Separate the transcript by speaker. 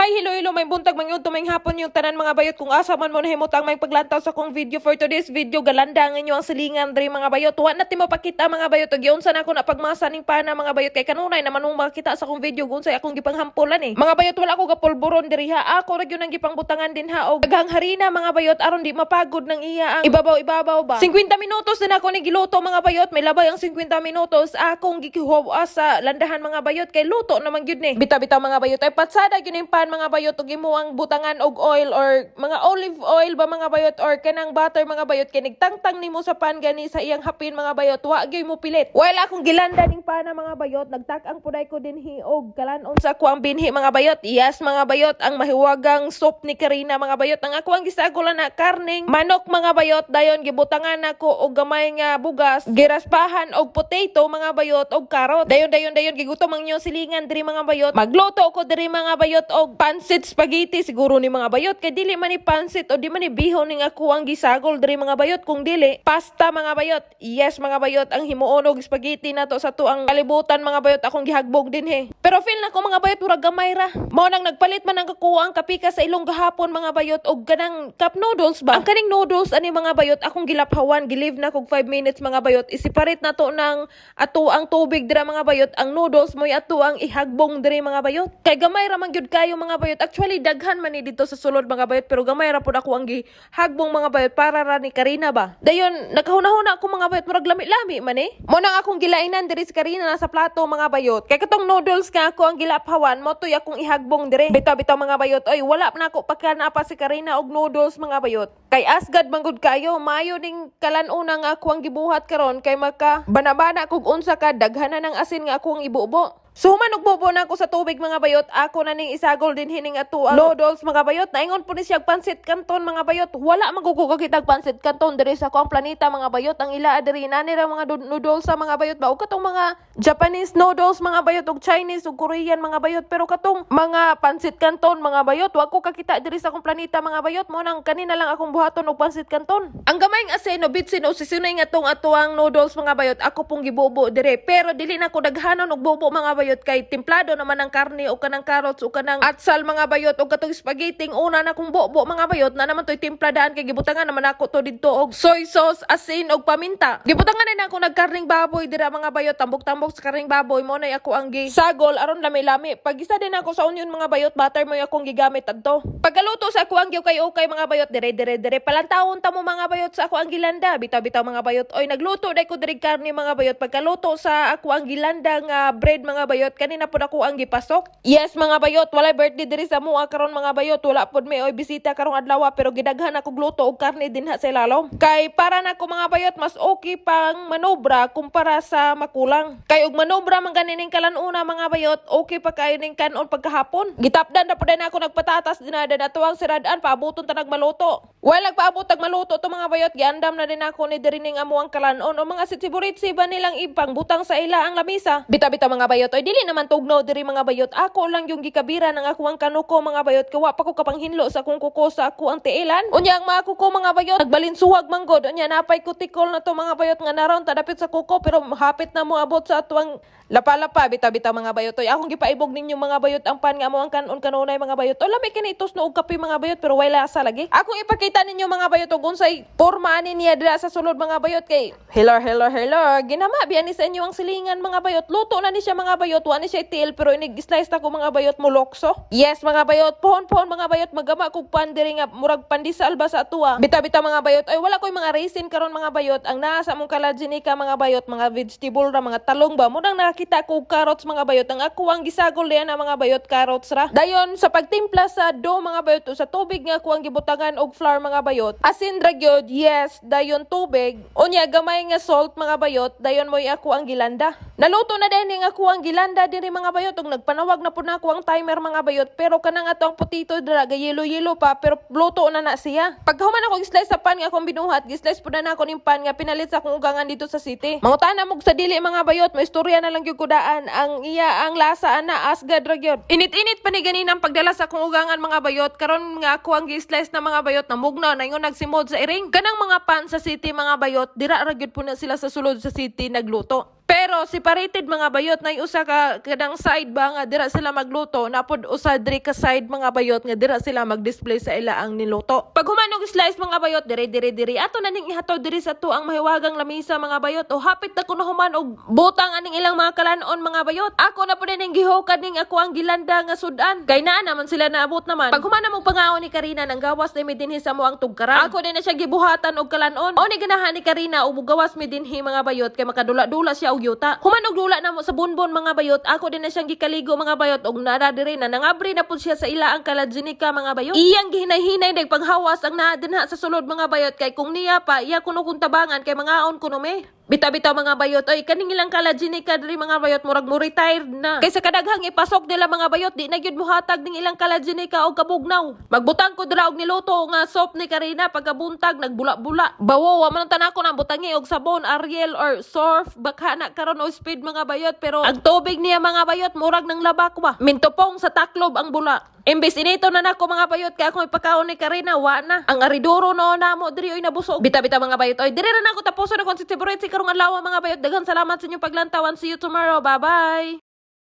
Speaker 1: Hi, hello, may buntag mangyud tuming hapon yung tanan mga bayot kung asa man mo nahimutang may paglantaw sa kong video for today's video galandangan nyo ang silingan diri mga bayot. Wa na timo pakita mga bayot og yun sana ako na pagmasa ning pana mga bayot kay kanunay naman mong makita sa kong video kung say akong gipanghampulan eh. Mga bayot wala ako gapulburon diri ha. Ako ra gyud ang gipangbutangan din ha og daghang harina mga bayot aron di mapagod ng iya ang ibabaw ba. 50 minutos din ako ni giluto mga bayot. May labay ang 50 minutos akong gikihuwa sa landahan mga bayot kay luto naman gyud ni. Bitaw mga bayot ay patsada gyud ning mga bayot og imuang butangan og oil or mga olive oil ba mga bayot or kanang butter mga bayot kay nigtangtang nimo sa pan gani sa iyang hapin mga bayot wa gyud mo pilit. Wala akong gilanda ning pana mga bayot nagtak-ang puday ko dinhi og kalanon sa ako ang binhi mga bayot. Yes mga bayot ang mahiwagang soup ni Karina mga bayot ang ako ang gisagulan na karning manok mga bayot dayon gibutangan nako og gamay nga bugas giraspahan og potato mga bayot og karot dayon gigutom ang inyo silingan diri mga bayot magluto ko diri mga bayot og pansit spaghetti siguro ni mga bayot kay dili man ni pansit o di man ni bihon ning ako ang gisagol diri mga bayot kung dili pasta mga bayot. Yes mga bayot ang himuon og spaghetti nato sa tuang kalibutan mga bayot akong gihagbog din he. Pero feel na ko mga bayot murag gamay ra. Mao nang nagpalit man ang kakuha ang kapika sa ilong gahapon mga bayot og ganang cup noodles ba. Ang kaning noodles ani mga bayot akong gilaphawan gilive na kog 5 minutes mga bayot isiparit nato ng ato ang tubig dira mga bayot ang noodles moy ato ang ihagbong diri mga bayot. Kay gamay ra man gyud kayo mga bayot. Actually daghan man ni dito sa sulod mga bayot pero gamay ra pud ako ang gihagbong mga bayot para ra ni Karina ba. Dayon nakahuna-huna ako mga bayot murag lami-lami man eh. Mo nang akong gilainan diri si Karina nasa plato mga bayot. Kay katong noodles nga ako ang gilaphawan mo tuy akong ihagbong diri. Bitaw mga bayot oy wala na ako pagkanapa si Karina og noodles mga bayot. Kay asgad manggod kayo mayo ning kalan-una nga ako ang gibuhat karon kay maka banabana kog unsa ka daghanan ng asin nga ako ang ibubo. So human og bobo na ako sa tubig mga bayot ako na ning isagol din hining ato ang noodles mga bayot naingon po ni siya pansit kanton mga bayot wala magugugog kitag pansit kanton diri sa ako ang planeta mga bayot ang ila diri nani ra mga noodles sa mga bayot ba ug katong mga Japanese noodles mga bayot ug Chinese ug Korean mga bayot pero katong mga pansit kanton mga bayot wa ko kakita diri sa akong planeta mga bayot mo nang kanina lang akong buhaton og pansit kanton ang gamayng asin no bitsin o sisunay nga tong ato ang noodles mga bayot ako pong gibobo diri pero dili na ko daghanon og bobo mga bayot kay templado naman ang karne o kanang carrots o kanang atsal mga bayot o katong spaghetti una na kong bobo mga bayot na naman to'y templadaan kay gibutangan naman ako to dito og soy sauce asin og paminta gibutangan na ako nagkarning baboy dira mga bayot tambok-tambok sa karning baboy mo na ako ang gisagol aron lami-lami pagisa din ako sa onion mga bayot butter mo akong gigamit adto pagkaluto sa ako ang okay mga bayot dire palantawon ta mo mga bayot sa ako ang gilanda bitaw mga bayot oy nagluto dai ko diri karne mga bayot pagkaluto sa ako ang gilanda nga bread mga bayot kanina pud ako ang gipasok. Yes mga bayot walay birthday diri sa mua karon mga bayot wala pud may oy bisita karong adlaw pero gidaghan ako gluto og karne dinha sa ilalom. Kay para nako mga bayot mas okay pang manobra kumpara sa makulang. Kay og manobra man ganin kalan-una mga bayot okay pa kayo ning kanon pagkahapon. Gitapdan na pud na ako nagpatatas dinada na tuwang siradan paabuton ta nagmaluto. Wala paabot tag maluto to mga bayot giandam na din ako ni diri ning amuang kalanon o mga sitiburitsi ba nilang ipang butang sa ila ang lamisa. Bita mga bayot oy dili naman tugnaw diri mga bayot ako lang yung gikabira ng ako ang kanuko mga bayot kawa pa ko kapanghinlo sa akong kuko sa ako ang tiilan unya ang mga kuko mga bayot nagbalinsuwag manggod unya napay kutikol na to mga bayot nga naron tadapit sa kuko pero hapit na mo abot sa atuang lapa bita mga bayot oy akong gipaibog ninyo mga bayot ang pan nga mo ang kanon kanunay mga bayot o lami kinitos no og kape mga bayot pero wala sa lagi akong ipakita ninyo mga bayot og unsay porma ani niya dira sa sulod mga bayot kay hello ginama biyan ni sa inyo ang silingan mga bayot luto na ni siya mga bayot wa ni siya til pero inig-slice na ko mga bayot mulokso. Yes mga bayot pohon mga bayot magama kog pan diri nga murag pandisal ba sa atua. Bita mga bayot ay wala koy mga raisin karon mga bayot ang naa sa among kalajinika mga bayot mga vegetable ra mga talong ba murang nakita ko carrots mga bayot ang ako ang gisagol diyan ang mga bayot carrots ra. Dayon sa pagtimpla sa dough mga bayot sa tubig nga ako ang gibutangan og flour mga bayot. Asin ra gyud yes dayon tubig unya gamay nga salt mga bayot dayon moy ako ang gilanda. Naluto na din nga ako ang gilanda diri mga bayot og nagpanawag na pud nako ang timer mga bayot pero kanang ato ang potito dira yelo pa pero luto na siya. Paghuman ako slice sa pan nga akong binuhat gislice pud na nako ning pan nga pinalit sa akong ugangan dito sa city. Mangutana mo sa dili mga bayot may istorya na lang gyud kudaan ang iya ang lasa ana asgad ra gyud. Init-init pa ni ganin ang pagdala sa akong ugangan mga bayot karon nga ako ang gislice na mga bayot na mugna na ingon nagsimod sa iring kanang mga pan sa city mga bayot dira ra gyud po na sila sa sulod sa city nagluto. Pero separated mga bayot na usa ka kadang side ba nga dira sila magluto napod usa diri ka side mga bayot nga dira sila mag-display sa ilaang niluto. Pag humanog slice mga bayot diri ato na ning ihataw diri sa tuang mahiwagang lamisa mga bayot o hapit na kuno human og butang aning ilang mga kalanon mga bayot. Ako na pud ning gihukad ning ako ang gilanda nga sudan. Kay naa naman sila naabot naman. Pag human mo pangaon ni Karina nang gawas na mi dinhi sa moang tugkaran. Ako din na siya gibuhatan og kalanon. O ni ganahan ni Karina og gawas mi dinhi mga bayot kay makadula-dula siya og yuta. Human og dula na mo sa bunbon mga bayot. Ako din na siyang gikaligo mga bayot og nara diri na nangabri na pud siya sa ilaang kalajnika mga bayot. Iyang gihinay-hinay dag paghawas ang naa dinha sa sulod mga bayot kay kung niya pa iya kuno kung tabangan kay mangaon kuno me. Bita-bitaw mga bayot, oy kaning ilang kalajinika diri mga bayot murag mo retired na. Kaysa kadaghang ipasok nila mga bayot, di na gyud mohatag ning ilang kalajinika og kabugnaw. Magbutang ko dira og niluto nga soup ni Karina pagkabuntag nagbula-bula. Bawo wa man tanako nang butangi og sabon Ariel or Surf baka na karon o speed mga bayot pero ang tubig niya mga bayot murag nang labak ba. Mintopong sa taklob ang bula. Imbes inito na nako mga bayot kay ako ipakaon ni Karina wa na. Ang aridoro no namo diri oy nabusog. Bita-bita mga bayot, oy diri ra nako tapuson na kon si karong adlaw mga bayot. Daghang salamat sa inyong paglantawan. See you tomorrow. Bye-bye.